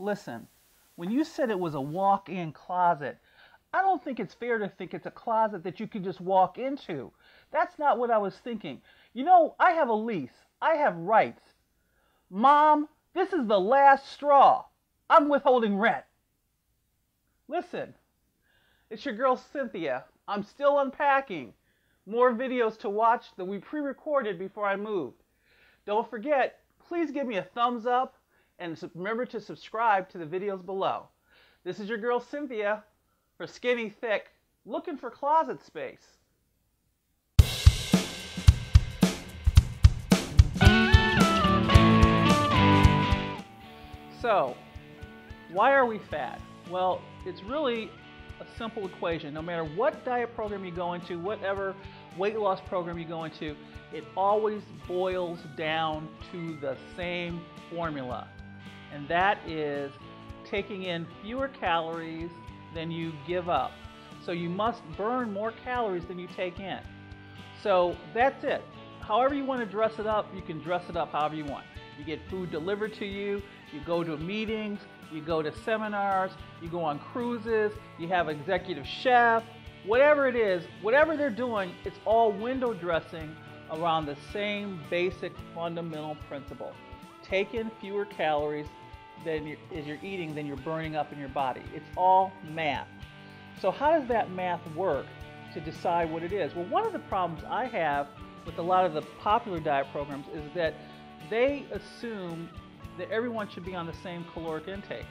Listen, when you said it was a walk-in closet, I don't think it's fair to think it's a closet that you can just walk into. That's not what I was thinking. You know, I have a lease. I have rights. Mom, this is the last straw. I'm withholding rent. Listen, it's your girl Cynthia. I'm still unpacking. More videos to watch that we pre-recorded before I moved. Don't forget, please give me a thumbs up and remember to subscribe to the videos below. This is your girl Cynthia for Skinnythick, looking for closet space. So, why are we fat? Well, it's really a simple equation. No matter what diet program you go into, whatever weight loss program you go into, it always boils down to the same formula. And that is taking in fewer calories than you give up. So you must burn more calories than you take in. So that's it. However you want to dress it up, you can dress it up however you want. You get food delivered to you, you go to meetings, you go to seminars, you go on cruises, you have an executive chef, whatever it is, whatever they're doing, it's all window dressing around the same basic fundamental principle. Take in fewer calories than you're eating than you're burning up in your body. It's all math. So how does that math work to decide what it is? Well, one of the problems I have with a lot of the popular diet programs is that they assume that everyone should be on the same caloric intake.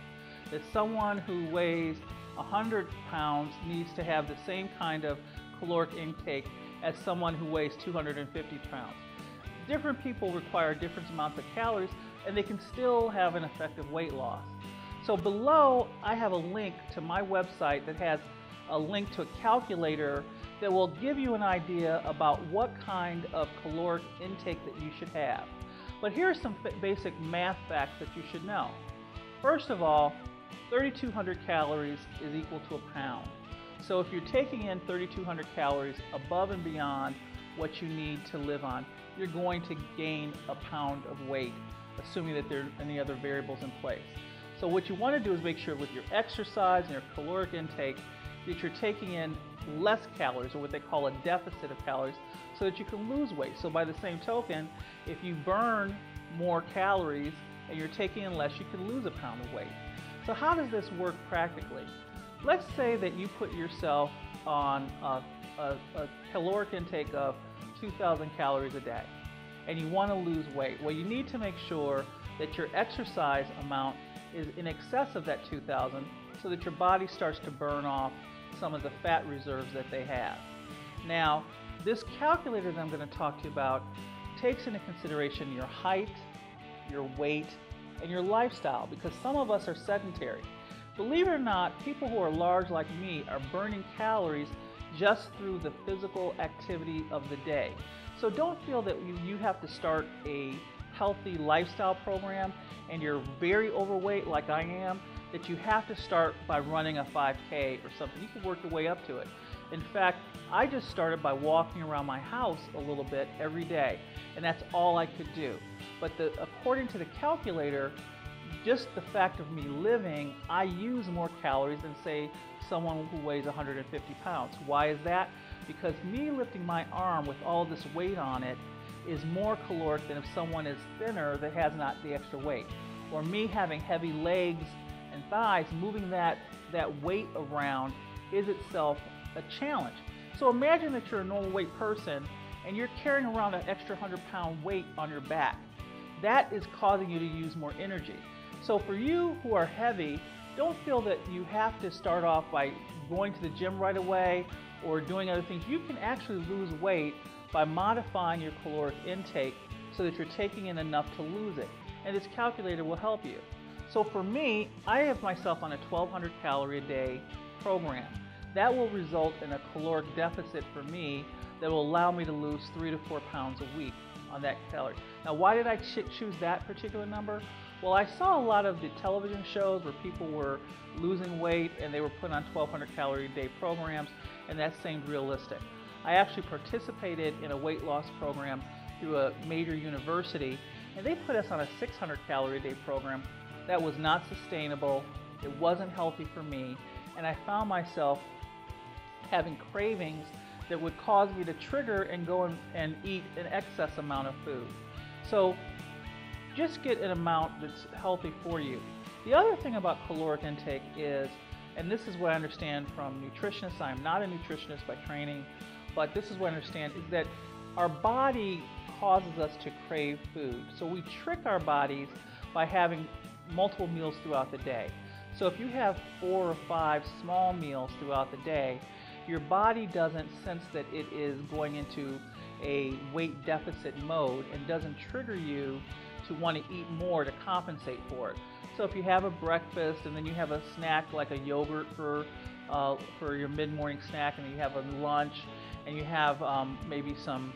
That someone who weighs 100 pounds needs to have the same kind of caloric intake as someone who weighs 250 pounds. Different people require different amounts of calories and they can still have an effective weight loss. So below I have a link to my website that has a link to a calculator that will give you an idea about what kind of caloric intake that you should have. But here are some basic math facts that you should know. First of all, 3,200 calories is equal to a pound. So if you're taking in 3,200 calories above and beyond what you need to live on, you're going to gain a pound of weight, assuming that there are any other variables in place. So what you want to do is make sure with your exercise and your caloric intake that you're taking in less calories, or what they call a deficit of calories, so that you can lose weight. So by the same token, if you burn more calories and you're taking in less, you can lose a pound of weight. So how does this work practically? Let's say that you put yourself on a caloric intake of 2,000 calories a day and you want to lose weight. Well, you need to make sure that your exercise amount is in excess of that 2,000 so that your body starts to burn off some of the fat reserves that they have. Now, this calculator that I'm going to talk to you about takes into consideration your height, your weight, and your lifestyle, because some of us are sedentary. Believe it or not, people who are large like me are burning calories just through the physical activity of the day. So don't feel that you have to start a healthy lifestyle program and you're very overweight like I am, that you have to start by running a 5K or something. You can work your way up to it. In fact, I just started by walking around my house a little bit every day, and that's all I could do. But according to the calculator, just the fact of me living, I use more calories than, say, someone who weighs 150 pounds. Why is that? Because me lifting my arm with all this weight on it is more caloric than if someone is thinner that has not the extra weight. Or me having heavy legs and thighs, moving that weight around is itself a challenge. So imagine that you're a normal weight person and you're carrying around an extra 100-pound weight on your back. That is causing you to use more energy. So for you who are heavy, don't feel that you have to start off by going to the gym right away or doing other things. You can actually lose weight by modifying your caloric intake so that you're taking in enough to lose it. And this calculator will help you. So for me, I have myself on a 1,200 calorie a day program. That will result in a caloric deficit for me that will allow me to lose 3 to 4 pounds a week on that calorie. Now, why did I choose that particular number? Well, I saw a lot of the television shows where people were losing weight and they were put on 1,200 calorie a day programs, and that seemed realistic. I actually participated in a weight loss program through a major university, and they put us on a 600 calorie a day program That was not sustainable. It wasn't healthy for me, and I found myself having cravings that would cause me to trigger and go and eat an excess amount of food. So just get an amount that's healthy for you. The other thing about caloric intake is, and this is what I understand from nutritionists, I'm not a nutritionist by training, but this is what I understand, is that our body causes us to crave food. So we trick our bodies by having multiple meals throughout the day. So if you have 4 or 5 small meals throughout the day, your body doesn't sense that it is going into a weight deficit mode and doesn't trigger you to want to eat more to compensate for it. So if you have a breakfast and then you have a snack like a yogurt for your mid-morning snack, and then you have a lunch and you have maybe some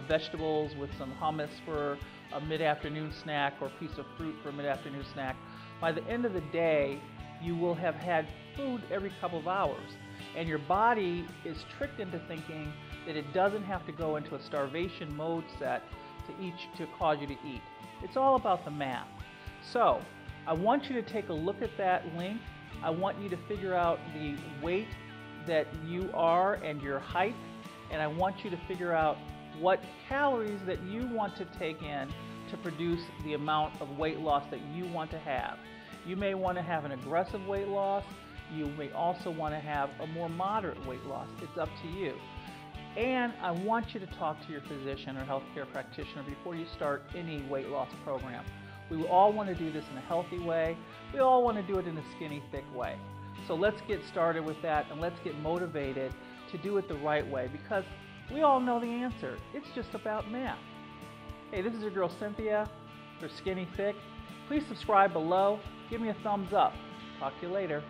vegetables with some hummus for a mid-afternoon snack, or a piece of fruit for a mid-afternoon snack, by the end of the day you will have had food every couple of hours, and your body is tricked into thinking that it doesn't have to go into a starvation mode set to cause you to eat. It's all about the math. So I want you to take a look at that link. I want you to figure out the weight that you are and your height, and I want you to figure out what calories that you want to take in to produce the amount of weight loss that you want to have. You may want to have an aggressive weight loss. You may also want to have a more moderate weight loss. It's up to you. And I want you to talk to your physician or healthcare practitioner before you start any weight loss program. We all want to do this in a healthy way. We all want to do it in a skinny, thick way. So let's get started with that, and let's get motivated to do it the right way, because we all know the answer. It's just about math. Hey, this is your girl Cynthia for Skinny Thick. Please subscribe below. Give me a thumbs up. Talk to you later.